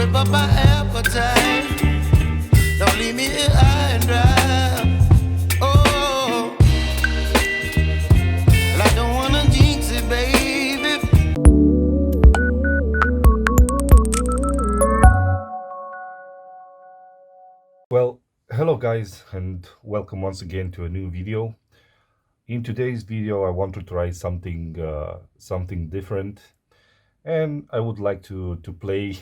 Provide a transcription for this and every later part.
whip up my appetite. Don't leave me here high and dry. Oh, well, I don't wanna jinx it, baby. Well, hello guys, and welcome once again to a new video. In today's video, I want to try something different, and I would like to play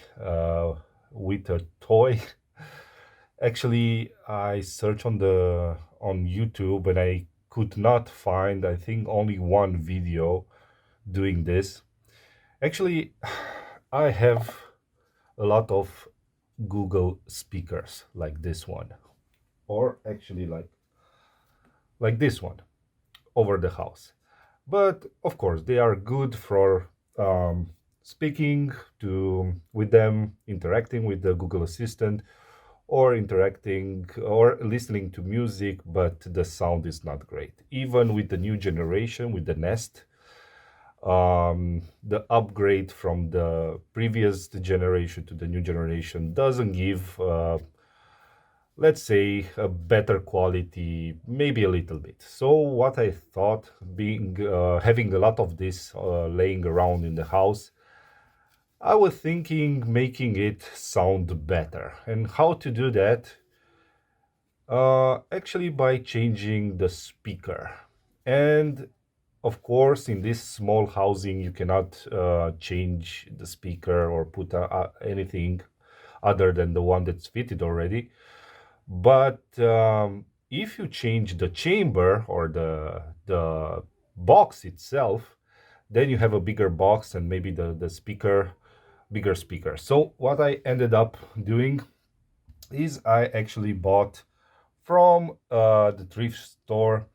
with a toy. Actually, I searched on YouTube and I could not find, I think, only one video doing this. Actually, I have a lot of Google speakers like this one, or actually like this one over the house. But of course, they are good for speaking to with them, interacting with the Google Assistant, or interacting or listening to music. But the sound is not great, even with the new generation, with the Nest. The upgrade from the previous generation to the new generation doesn't give let's say a better quality, maybe a little bit. So what I thought, being having a lot of this laying around in the house, I was thinking making it sound better. And how to do that? Actually by changing the speaker. And of course, in this small housing, you cannot change the speaker or put anything other than the one that's fitted already. But if you change the chamber or the box itself, then you have a bigger box and maybe the speaker, bigger speaker. So what I ended up doing is I actually bought from the thrift store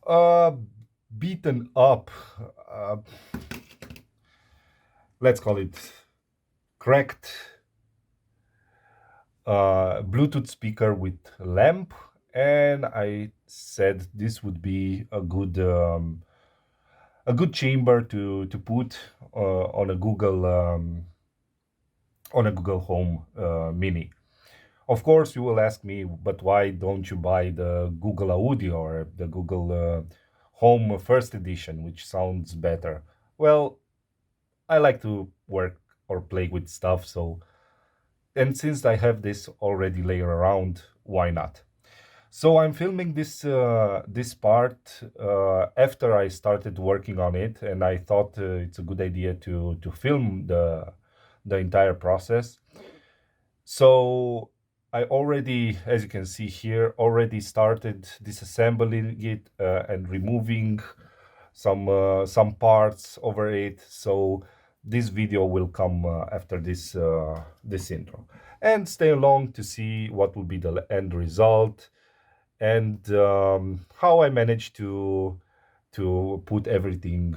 a beaten up, uh, let's call it cracked Bluetooth speaker with lamp, and I said this would be a good chamber to put on a Google Home Mini. Of course, you will ask me, but why don't you buy the Google Audio or the Google Home First Edition, which sounds better? Well, I like to work or play with stuff, so and since I have this already layer around, why not? So I'm filming this part after I started working on it, and I thought it's a good idea to film the entire process. So I already, as you can see here, already started disassembling it and removing some parts over it. So this video will come after this intro, and stay along to see what will be the end result and how I managed to put everything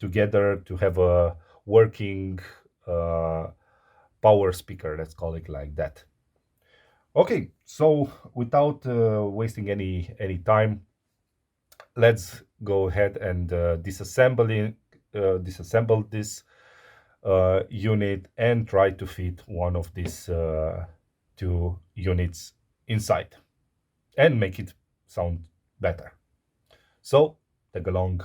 together to have a working power speaker, let's call it like that. Okay, so without wasting any time, let's go ahead and disassemble this unit and try to fit one of these two units inside and make it sound better. So tag along.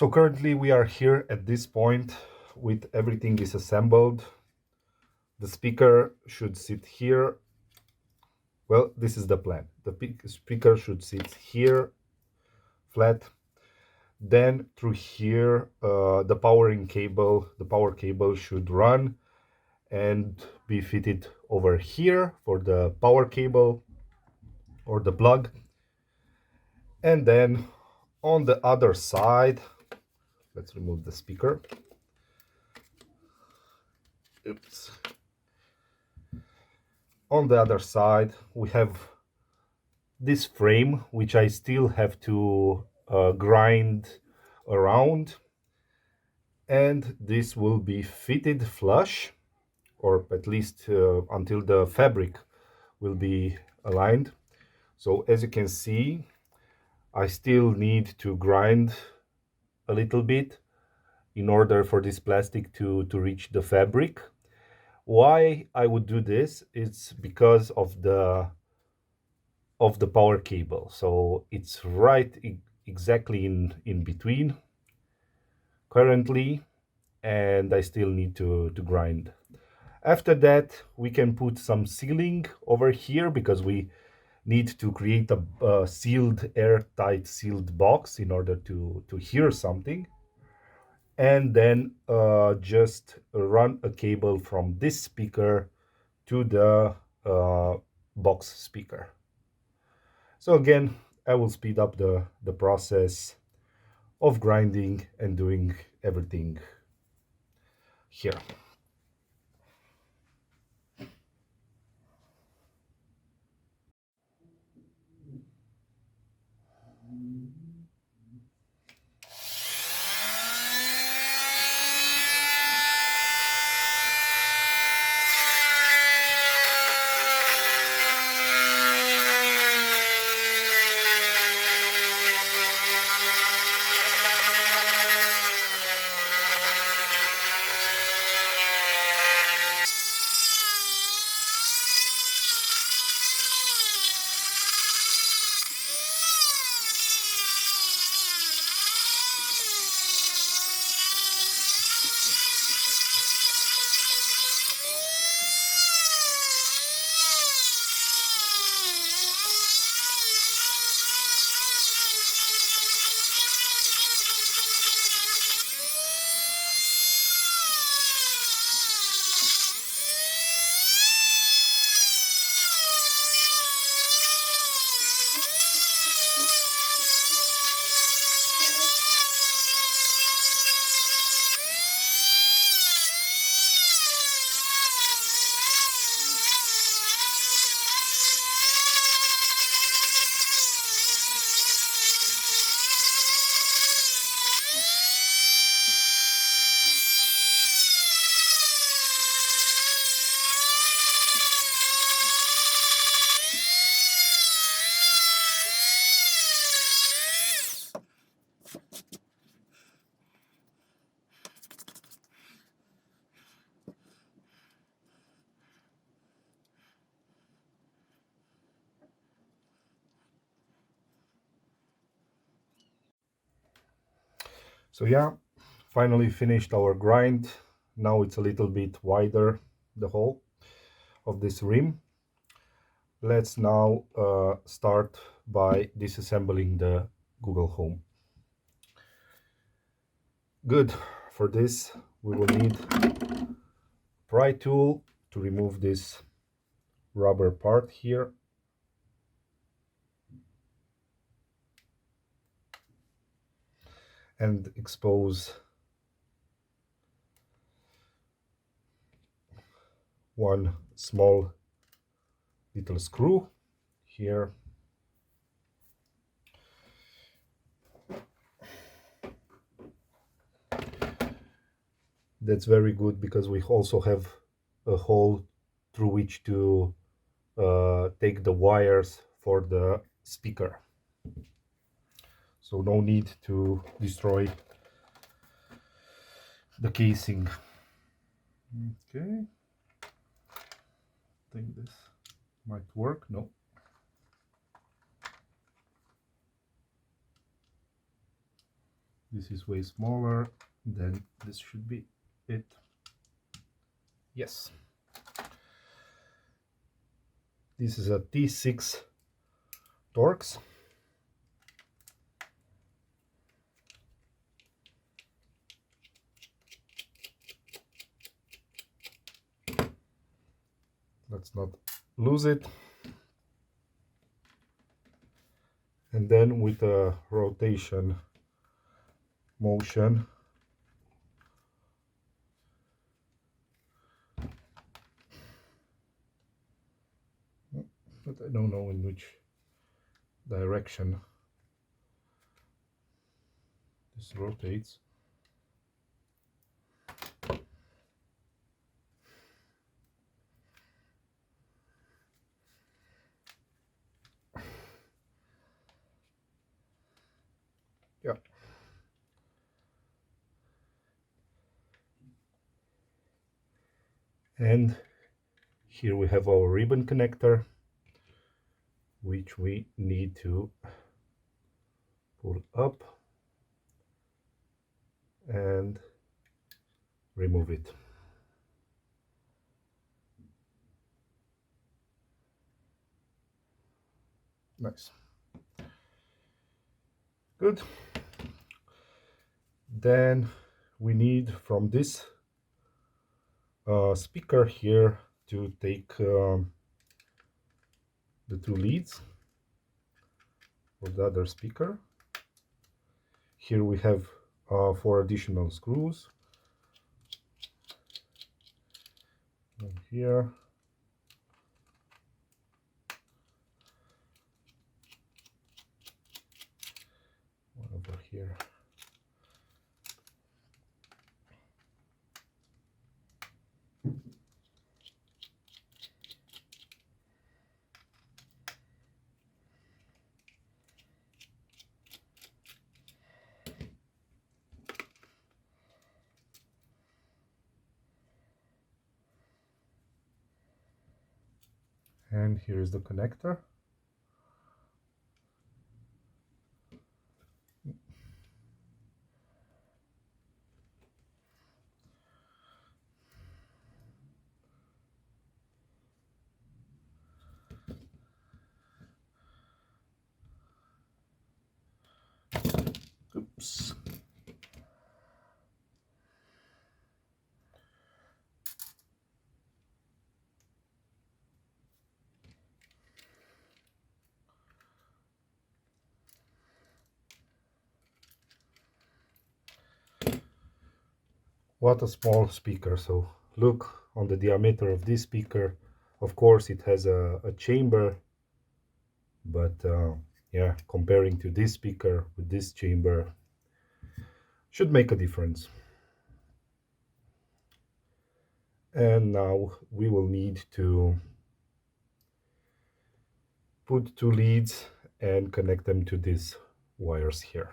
So currently we are here at this point with everything disassembled. The speaker should sit here. Well, this is the plan. The speaker should sit here flat. Then through here, the power cable should run and be fitted over here for the power cable or the plug. And then on the other side, let's remove the speaker. Oops. On the other side, we have this frame, which I still have to grind around. And this will be fitted flush, or at least until the fabric will be aligned. So as you can see, I still need to grind a little bit in order for this plastic to reach the fabric. Why I would do this? It's because of the power cable. So it's right exactly in between currently, and I still need to grind. After that, we can put some sealing over here because we need to create a sealed, airtight sealed box in order to hear something. And then just run a cable from this speaker to the box speaker. So again, I will speed up the process of grinding and doing everything here. So yeah, finally finished our grind. Now it's a little bit wider, the hole of this rim. Let's now start by disassembling the Google Home. Good. For this, we will need pry tool to remove this rubber part here. And expose one small little screw here. That's very good because we also have a hole through which to take the wires for the speaker. So no need to destroy the casing. Okay. I think this might work. No. This is way smaller, then this should be it. Yes. This is a T6 Torx. Let's not lose it. And then with a rotation motion, but I don't know in which direction this rotates. Yeah. And here we have our ribbon connector, which we need to pull up and remove it. Nice. Good. Then we need from this speaker here to take the two leads for the other speaker. Here we have 4 additional screws. One here. One over here. And here is the connector. Oops. What a small speaker. So look on the diameter of this speaker. Of course it has a chamber, but yeah, comparing to this speaker with this chamber should make a difference. And now we will need to put 2 leads and connect them to these wires here.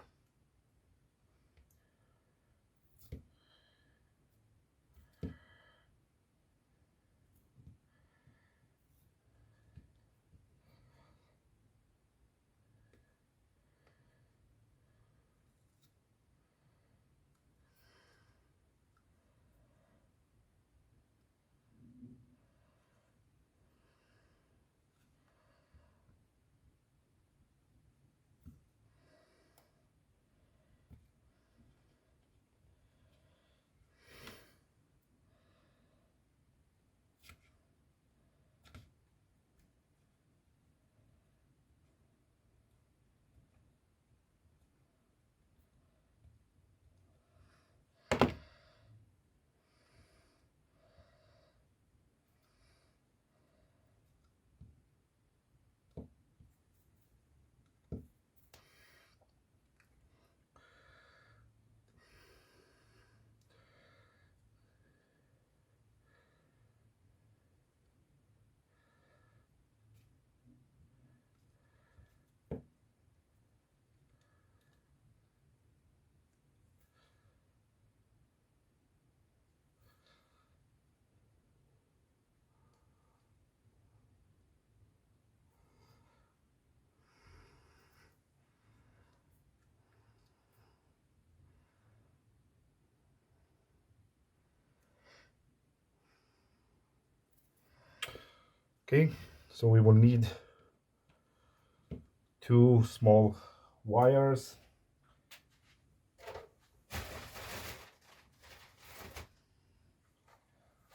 Okay, so we will need two small wires.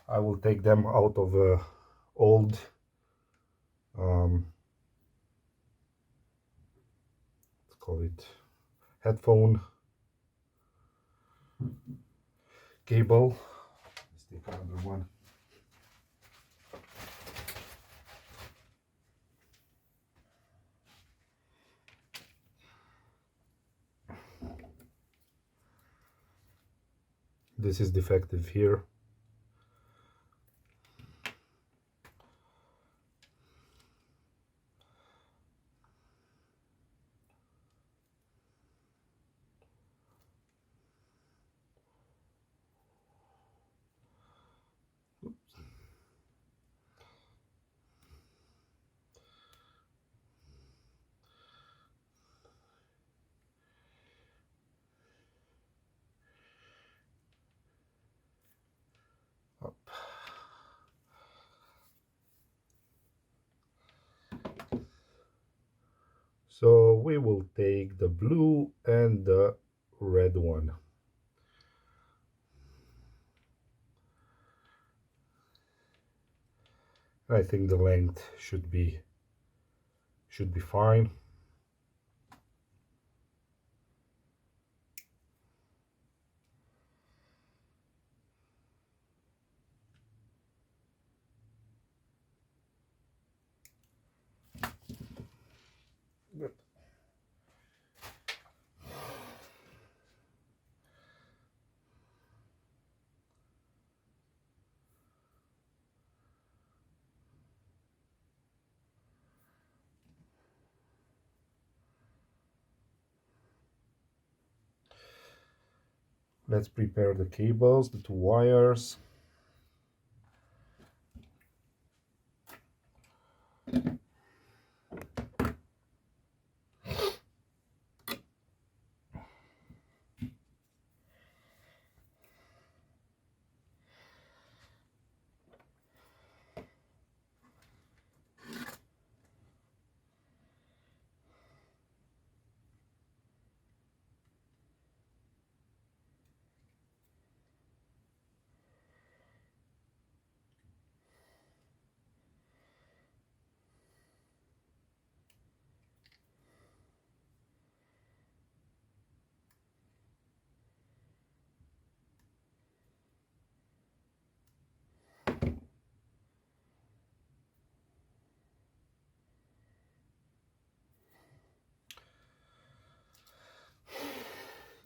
I will take them out of a old let's call it headphone cable. Let's take another one. This is defective here. So we will take the blue and the red one. I think the length should be fine. Good. Let's prepare the cables, the two wires.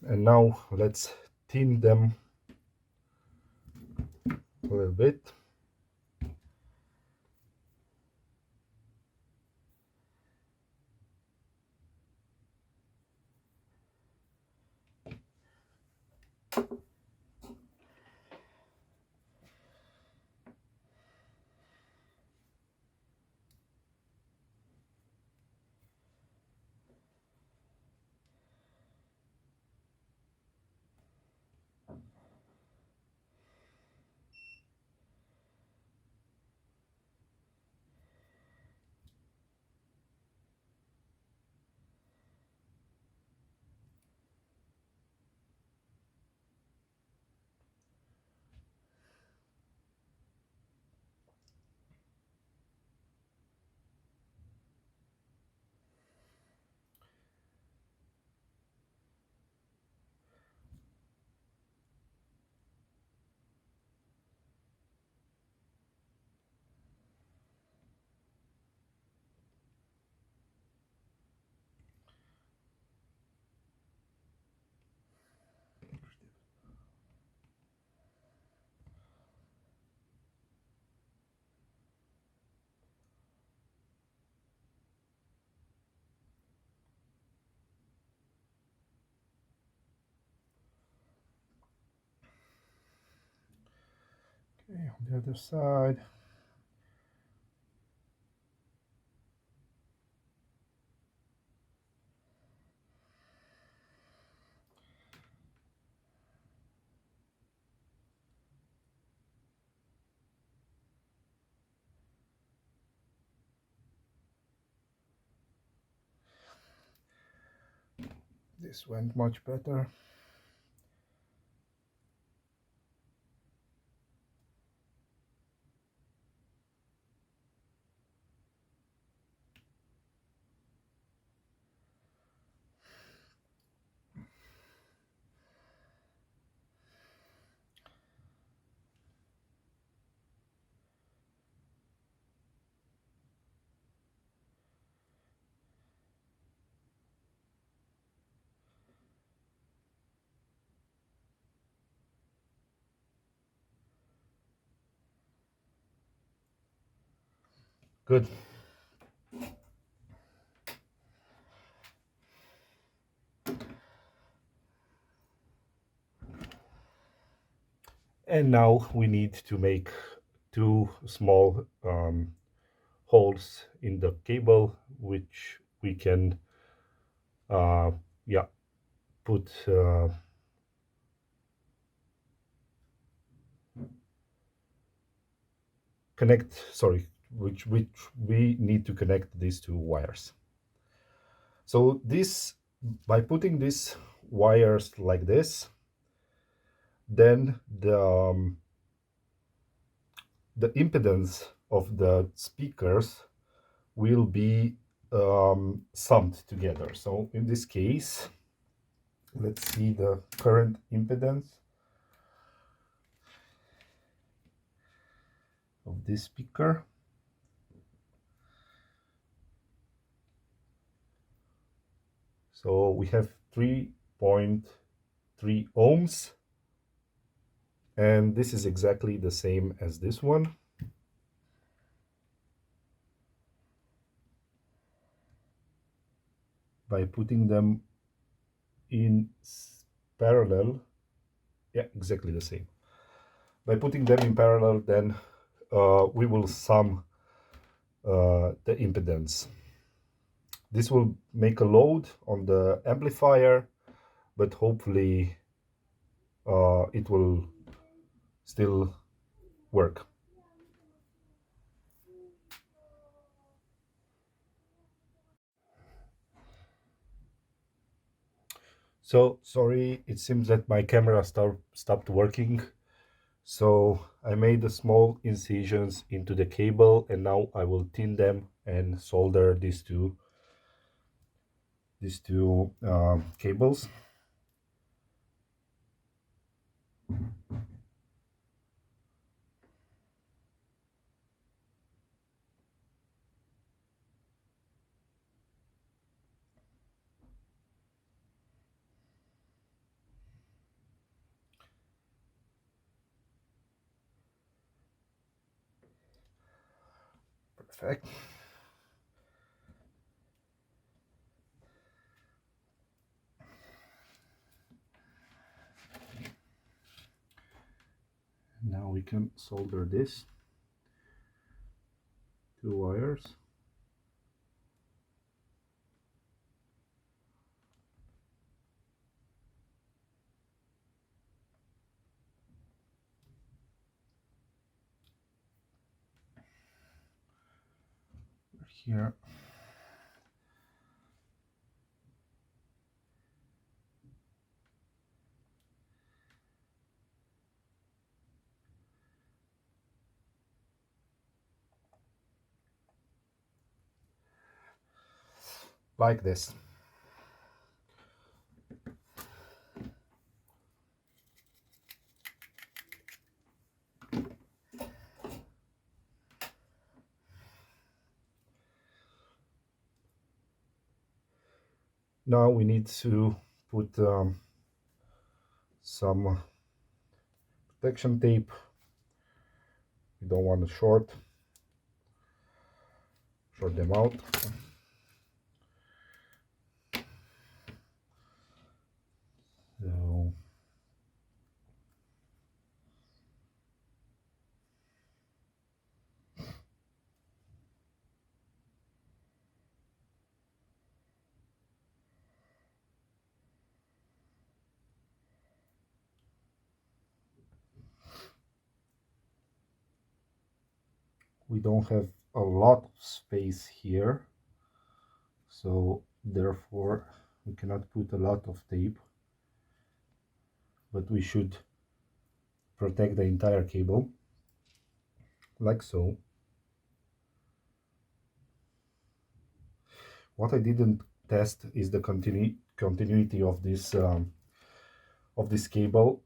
And now let's thin them a little bit. Okay, on the other side. This went much better. Good. And now we need to make two small holes in the cable, which we can yeah, put connect, sorry, which we need to connect these two wires. So this, by putting these wires like this, then the impedance of the speakers will be summed together. So in this case, let's see the current impedance of this speaker. So we have 3.3 ohms, and this is exactly the same as this one. By putting them in parallel, yeah, exactly the same. By putting them in parallel, then we will sum the impedance. This will make a load on the amplifier, but hopefully it will still work. So sorry, it seems that my camera stopped working. So I made the small incisions into the cable, and now I will tin them and solder these two cables. Perfect. Now we can solder this two wires. Here. Like this. Now we need to put some protection tape. We don't want to short them out. So we don't have a lot of space here, so therefore We cannot put a lot of tape, but we should protect the entire cable, like so. What I didn't test is the continuity of this cable.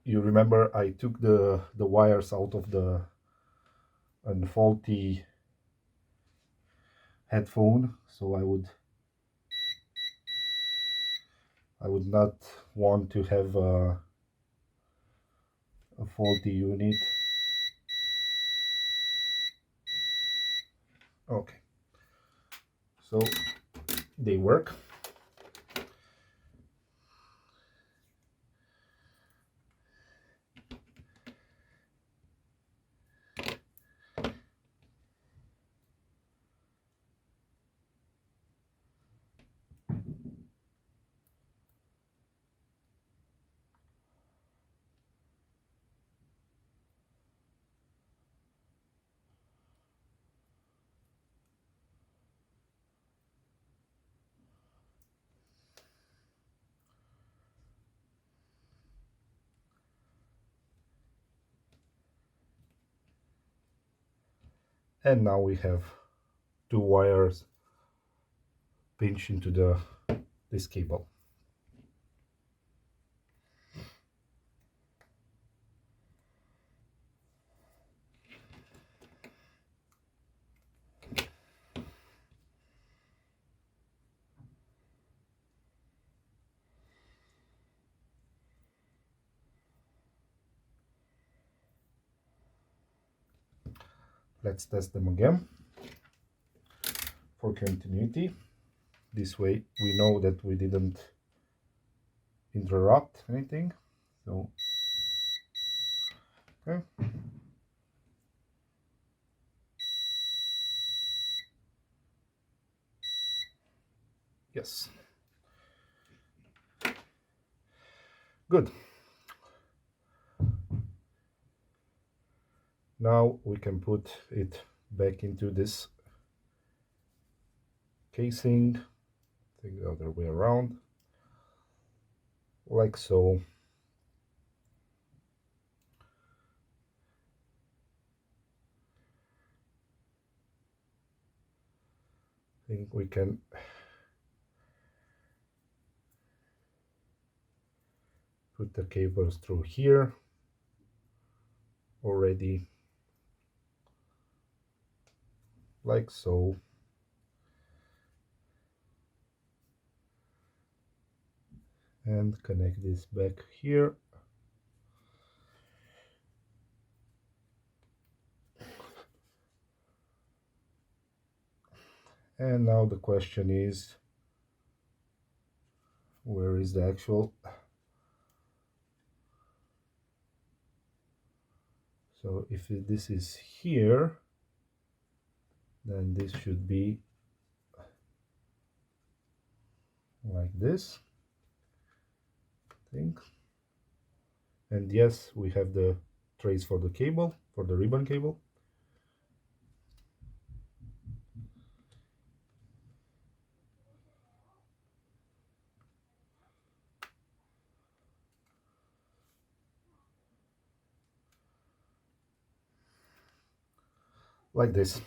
You remember I took the wires out of the faulty headphone, so I would not want to have a faulty unit. Okay, so they work. And now we have two wires pinched into this cable. Let's test them again for continuity. This way we know that we didn't interrupt anything. So okay. Yes. Good. Now we can put it back into this casing. Take the other way around, like so. I think we can put the cables through here already, like so. And connect this back here. And now the question is, where is the actual? So if this is here, then this should be like this, I think. And yes, we have the trace for the cable, for the ribbon cable. Like this.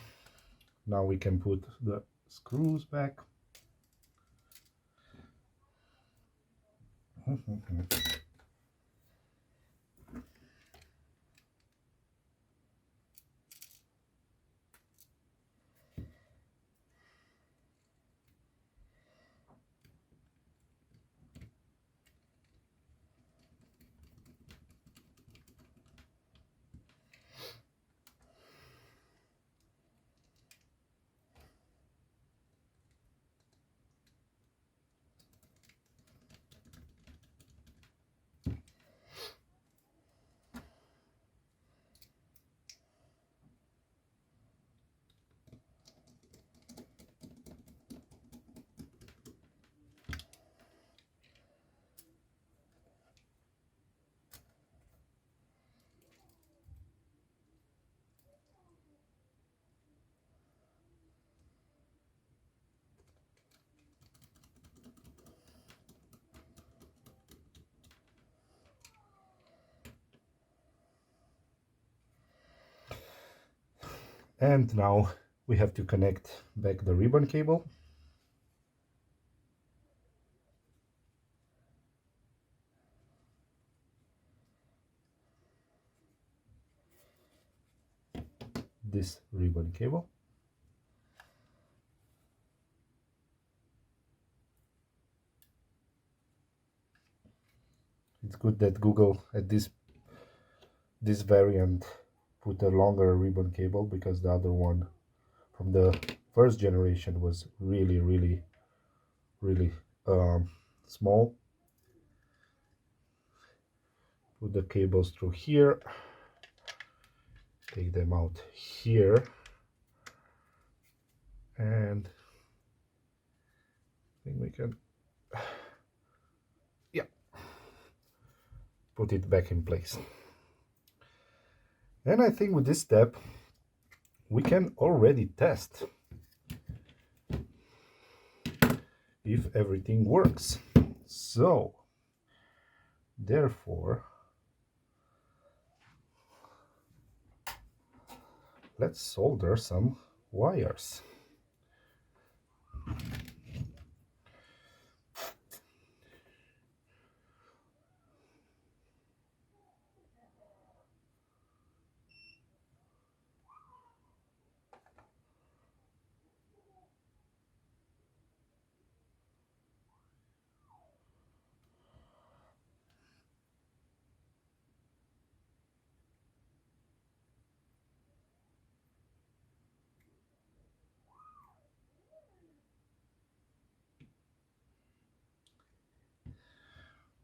Now we can put the screws back. And now we have to connect back the ribbon cable. This ribbon cable. It's good that Google at this variant put a longer ribbon cable, because the other one from the first generation was really small. Put the cables through here, take them out here, and I think we can, yeah, put it back in place. And I think with this step we can already test if everything works. So therefore, let's solder some wires.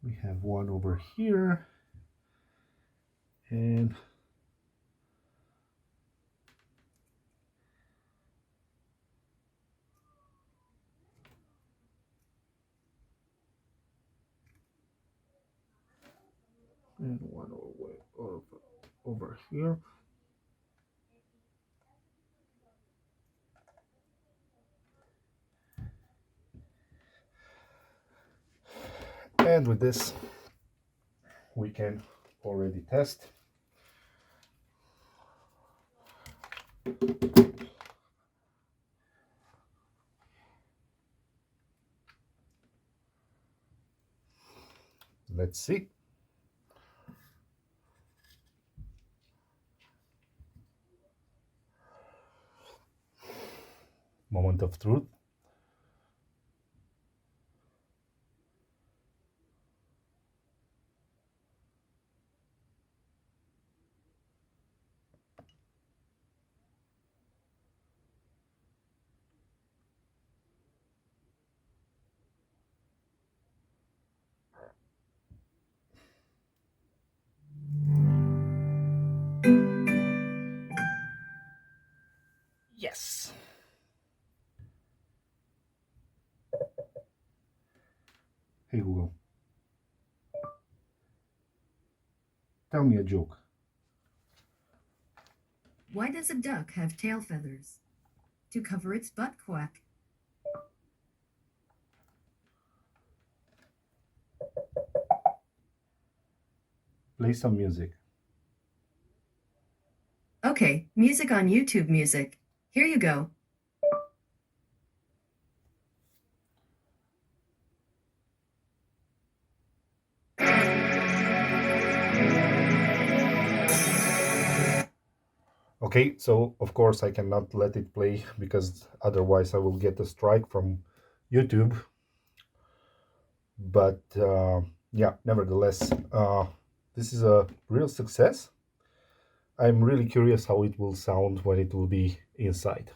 We have one over here, and one over here. And with this we can already test. Let's see. Moment of truth. Yes. Hey Google, tell me a joke. Why does a duck have tail feathers? To cover its butt quack. Play some music. Okay, music on YouTube Music. Here you go. Okay, so of course I cannot let it play, because otherwise I will get a strike from YouTube. But yeah, nevertheless, this is a real success. I'm really curious how it will sound when it will be inside.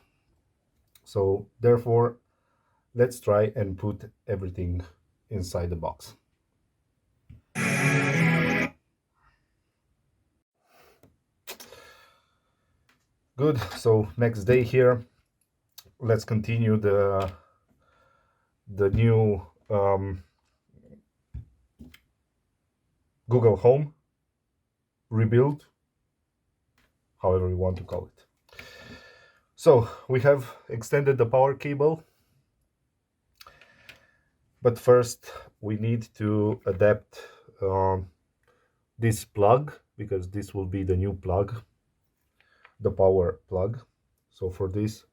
So therefore, let's try and put everything inside the box. Good, so next day here, let's continue the new Google Home rebuild, however you want to call it. So we have extended the power cable, but first we need to adapt this plug, because this will be the new plug, the power plug. So for this,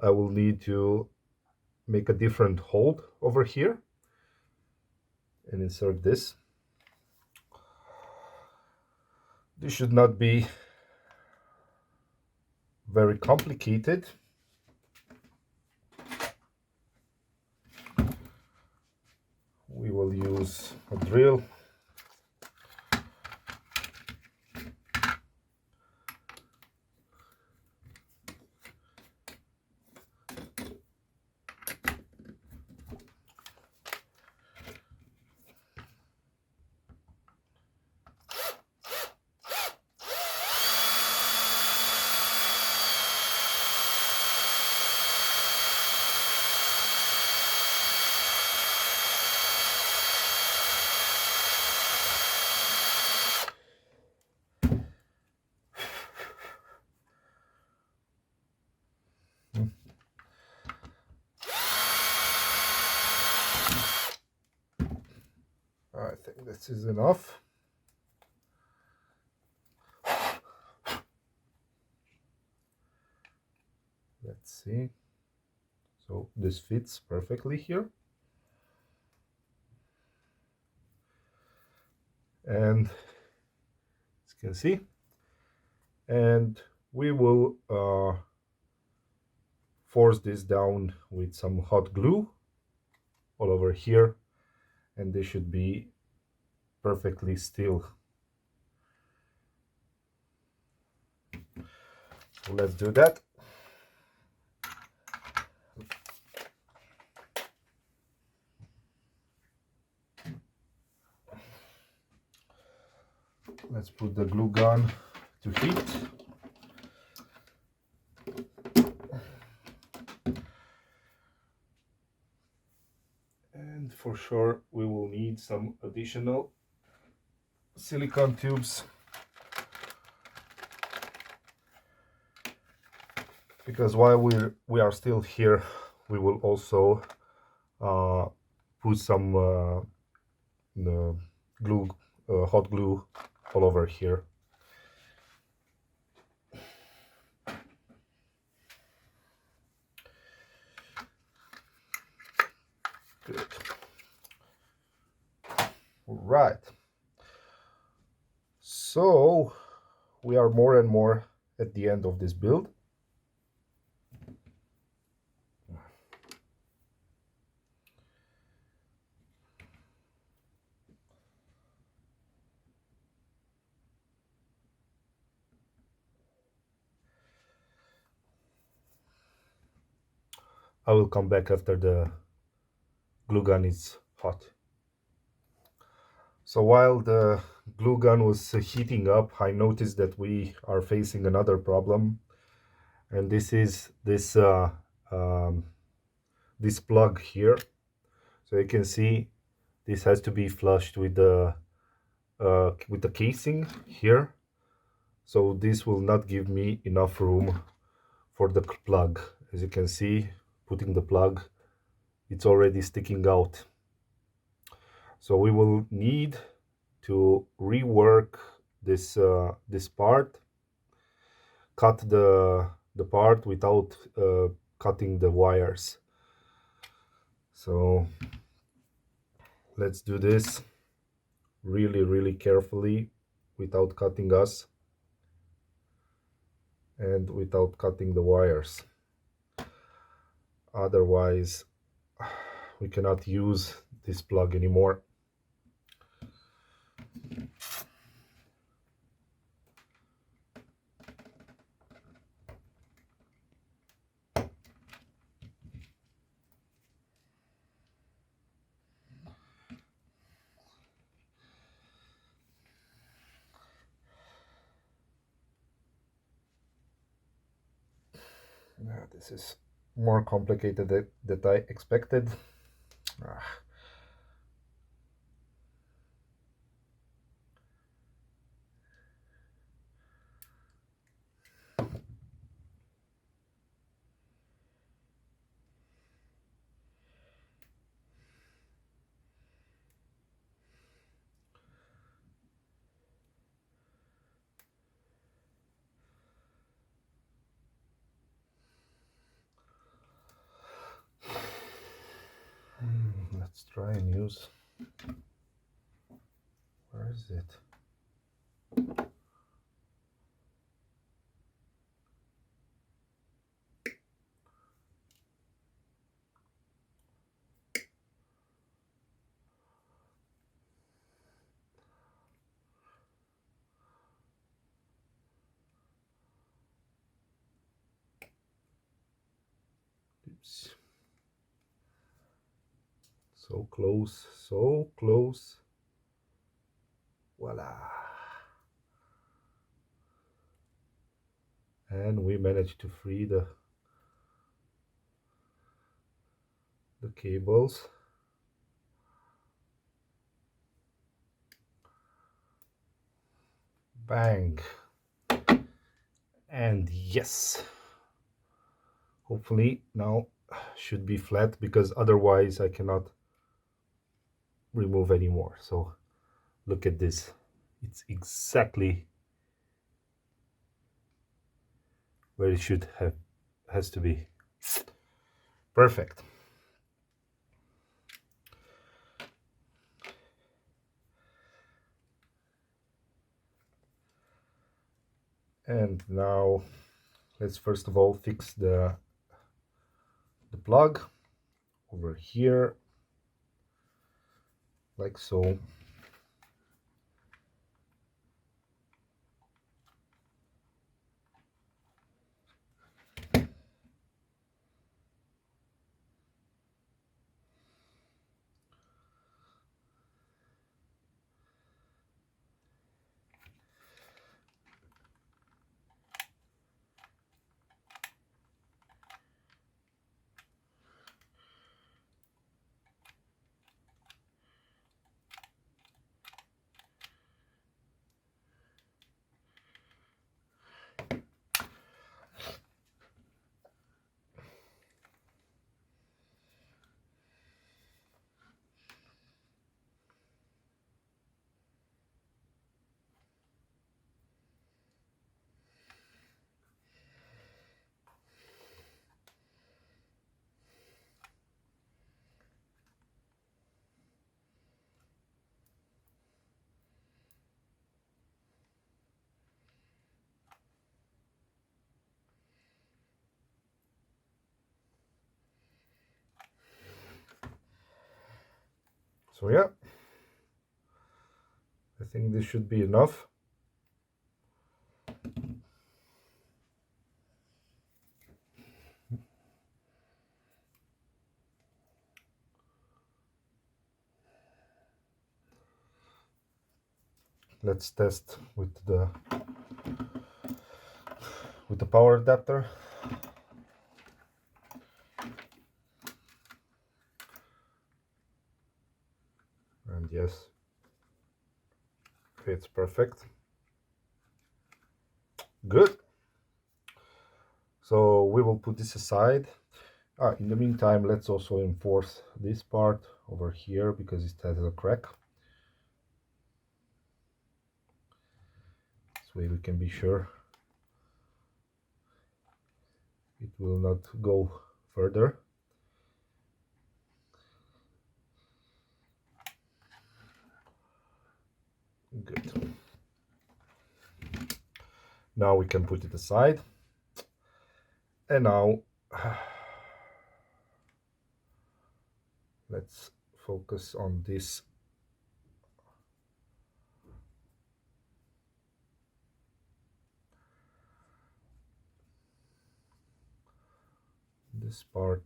I will need to make a different hold over here and insert this. This should not be very complicated. We will use a drill. I think this is enough. Let's see. So this fits perfectly here. And as you can see, and we will force this down with some hot glue all over here, and this should be perfectly still. So let's do that. Let's put the glue gun to heat. And for sure we will need some additional silicone tubes, because while we are still here, we will also put some glue, hot glue all over here. Good. All right. So we are more and more at the end of this build. I will come back after the glue gun is hot. So while the glue gun was heating up, I noticed that we are facing another problem, and this is this this plug here. So you can see this has to be flushed with the casing here. So this will not give me enough room for the plug. As you can see, putting the plug, it's already sticking out. So we will need to rework this this part, cut the part without cutting the wires. So let's do this really carefully without cutting us and without cutting the wires. Otherwise we cannot use this plug anymore. Yeah, this is more complicated than I expected. Let's try and use, where is it? Oops. So close, so close. Voila. And we managed to free the cables. Bang. And yes, hopefully now should be flat, because otherwise I cannot remove anymore. So look at this, it's exactly where it should have, has to be. Perfect. And now let's first of all fix the plug over here, like so. So yeah, I think this should be enough. Let's test with the power adapter. And yes, fits perfect. Good. So we will put this aside. In the meantime, let's also enforce this part over here, because it has a crack. This way we can be sure it will not go further. Good. Now we can put it aside. And now let's focus on this part.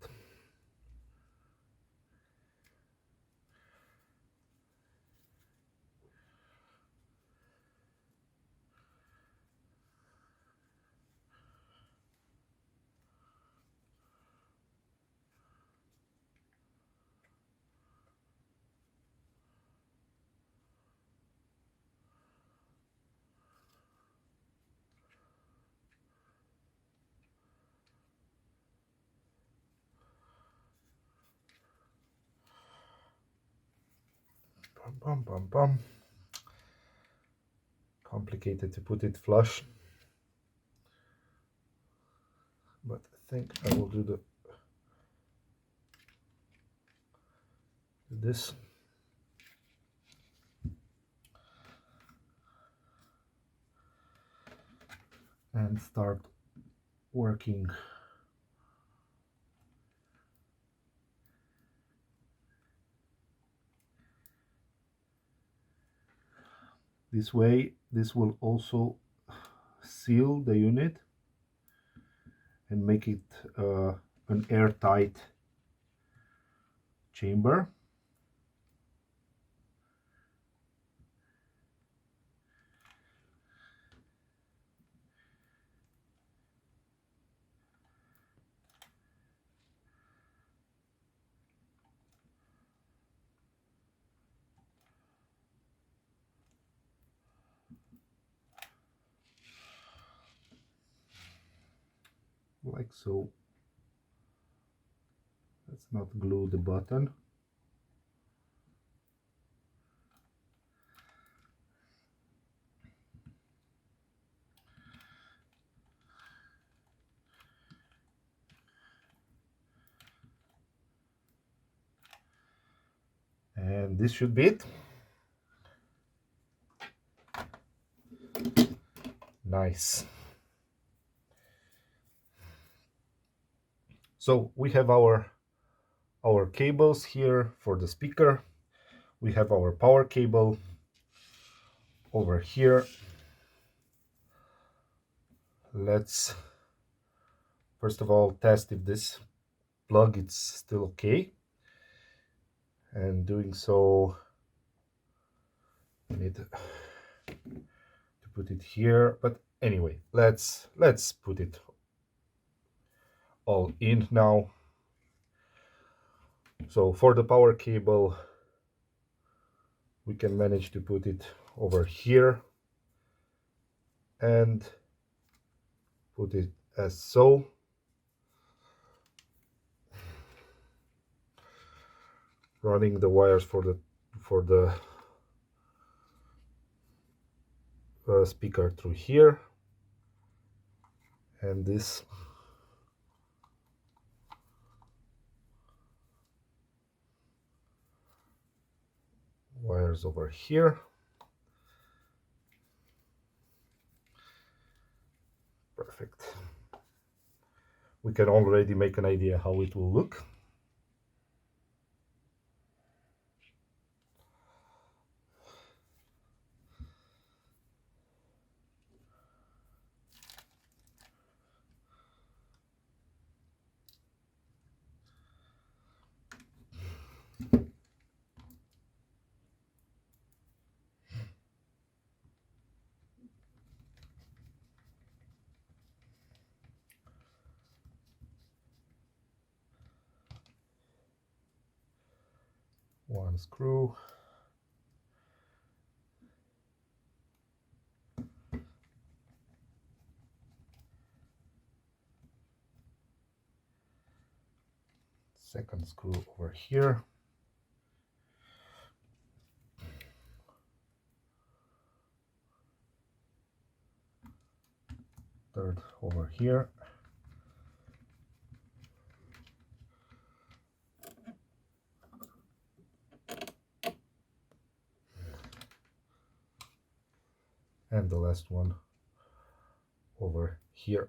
Bum, bum, bum, bum. Complicated to put it flush, but I think I will do this. And start working. This way, this will also seal the unit and make it an airtight chamber. Like so. Let's not glue the button. And this should be it. Nice. So we have our cables here for the speaker. We have our power cable over here. Let's first of all test if this plug is still okay. And doing so, we need to put it here. But anyway, let's put it all in now. So for the power cable, we can manage to put it over here and put it as so. Running the wires for the speaker through here, and this wires over here. Perfect. We can already make an idea how it will look. One screw. Second screw over here. Third over here. And the last one over here.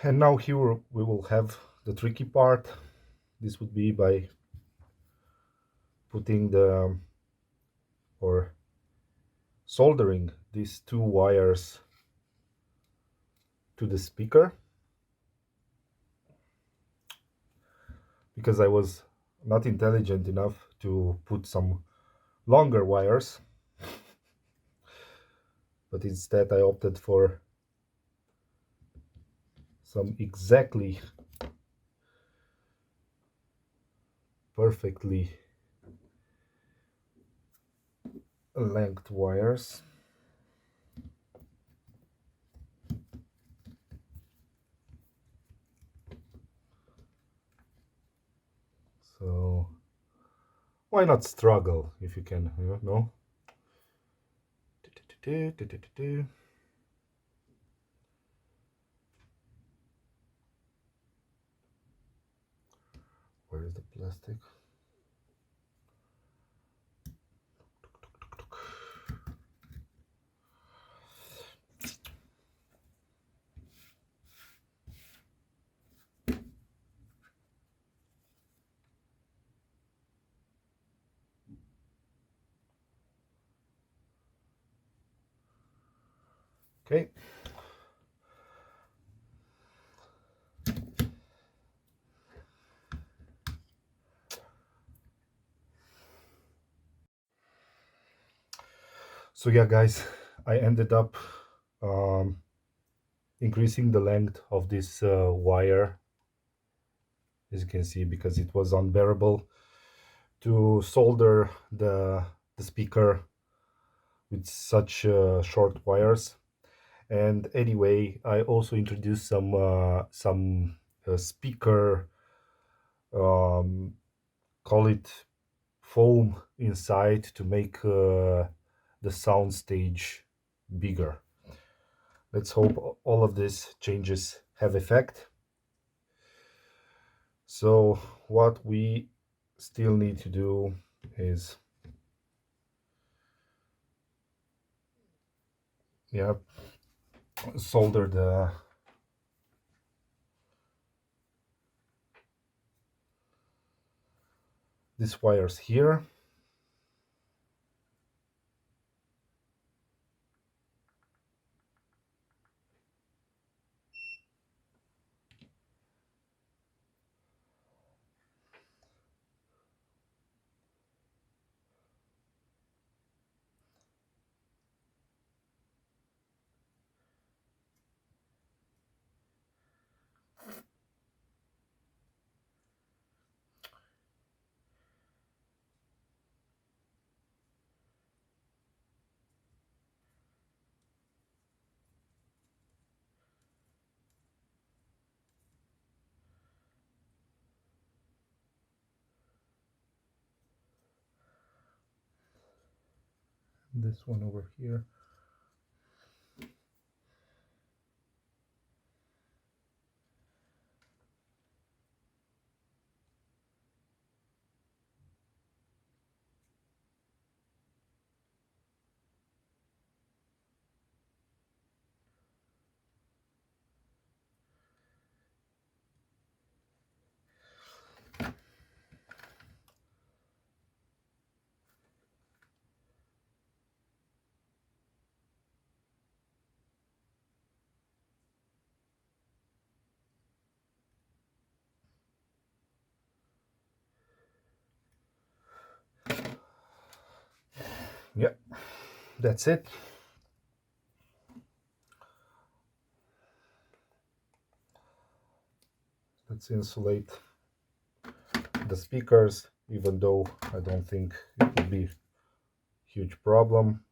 And now here we will have the tricky part. This would be by putting the or soldering these two wires to the speaker, because I was not intelligent enough to put some longer wires, but instead I opted for some exactly perfectly length wires. So Why not struggle if you can, you know? Where is the plastic? Okay. So yeah, guys, I ended up um, increasing the length of this wire, as you can see, because it was unbearable to solder the speaker with such short wires. And anyway, I also introduced some speaker, call it foam inside, to make the sound stage bigger. Let's hope all of these changes have effect. So what we still need to do is, yeah, solder these wires here. This one over here. Yeah, that's it. Let's insulate the speakers, even though I don't think it will be a huge problem.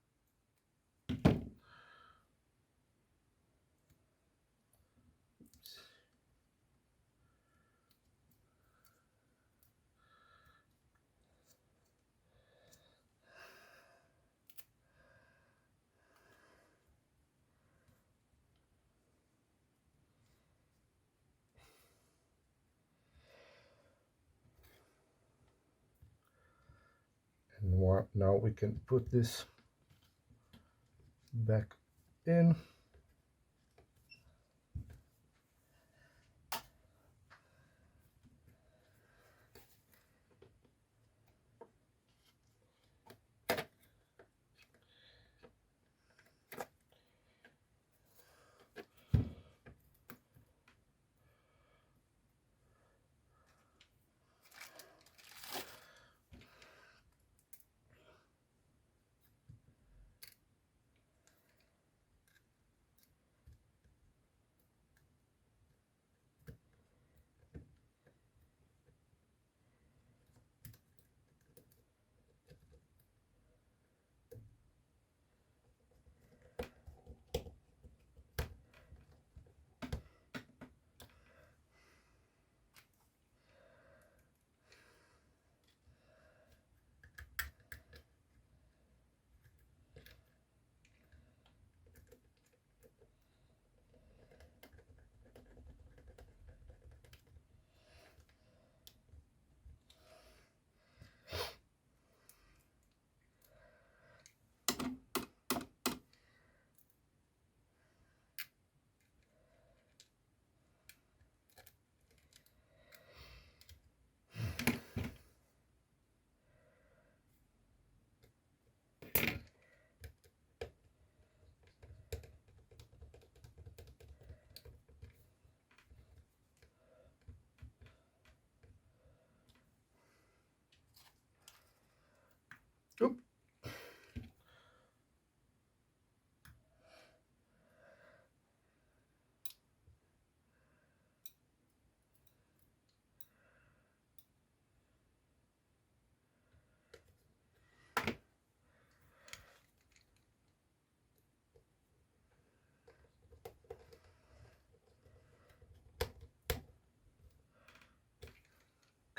And now we can put this back in.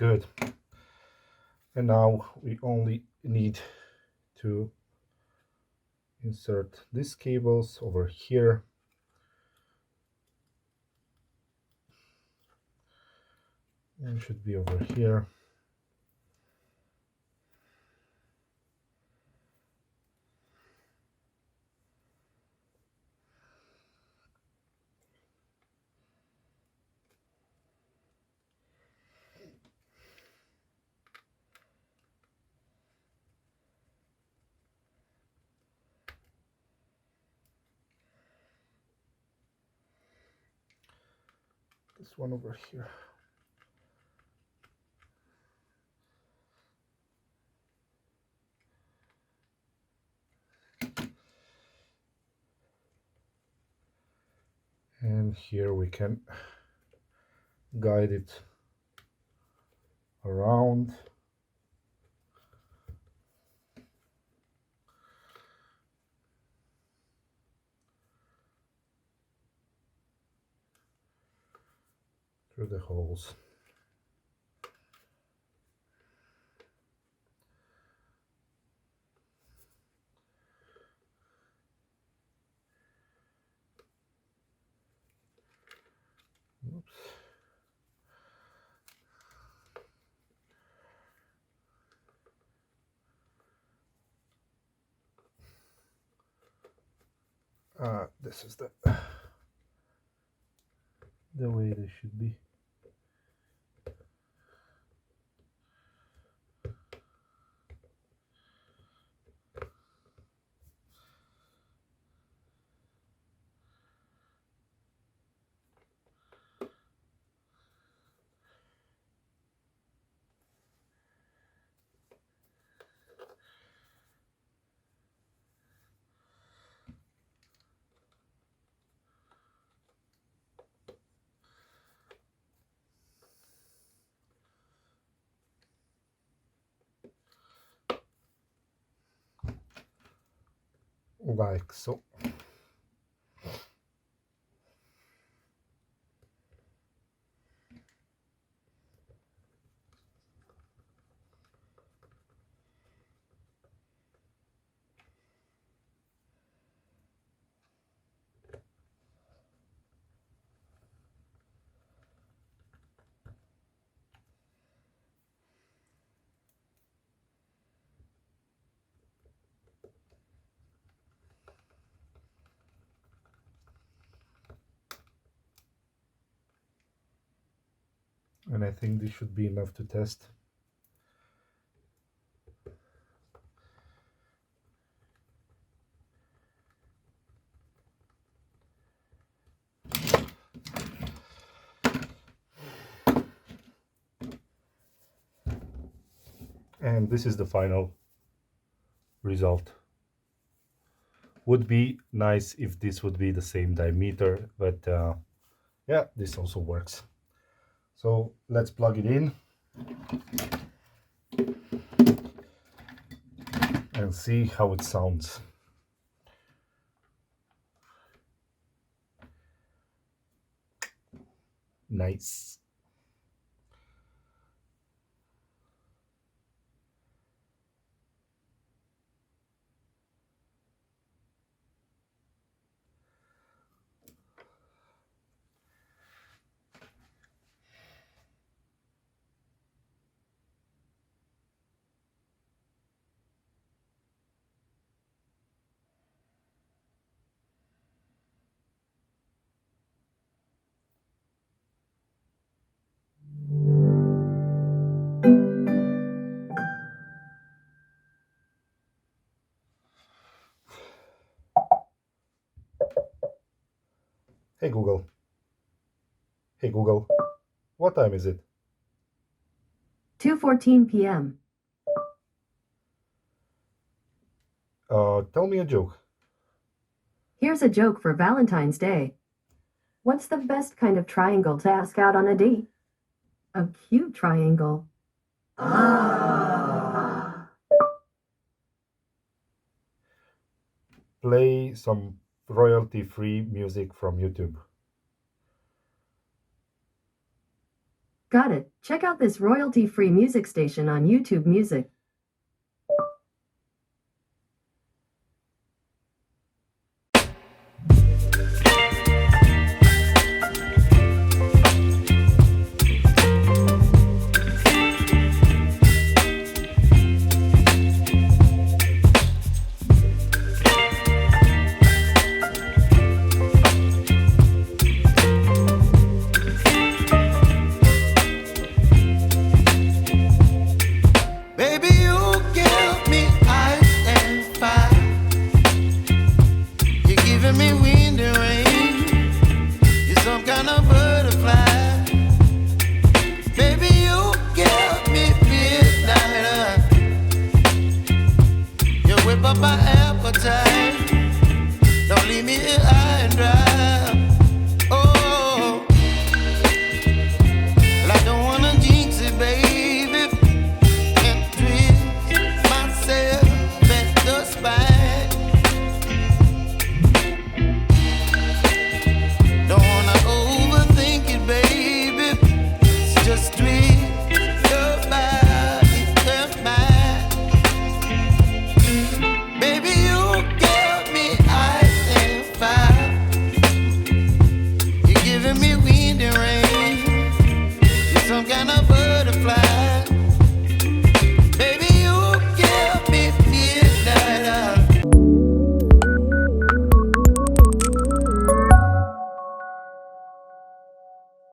Good. And now we only need to insert these cables over here. And it should be over here. This one over here. And here we can guide it around. Through the holes. Oops. This is the way they should be. Like so. And I think this should be enough to test. And this is the final result. Would be nice if this would be the same diameter, but yeah, this also works. So let's plug it in and see how it sounds. Nice. Hey Google. Hey Google. What time is it? 2:14 p.m. Tell me a joke. Here's a joke for Valentine's Day. What's the best kind of triangle to ask out on a date? A cute triangle. Play some royalty-free music from YouTube. Got it. Check out this royalty-free music station on YouTube Music.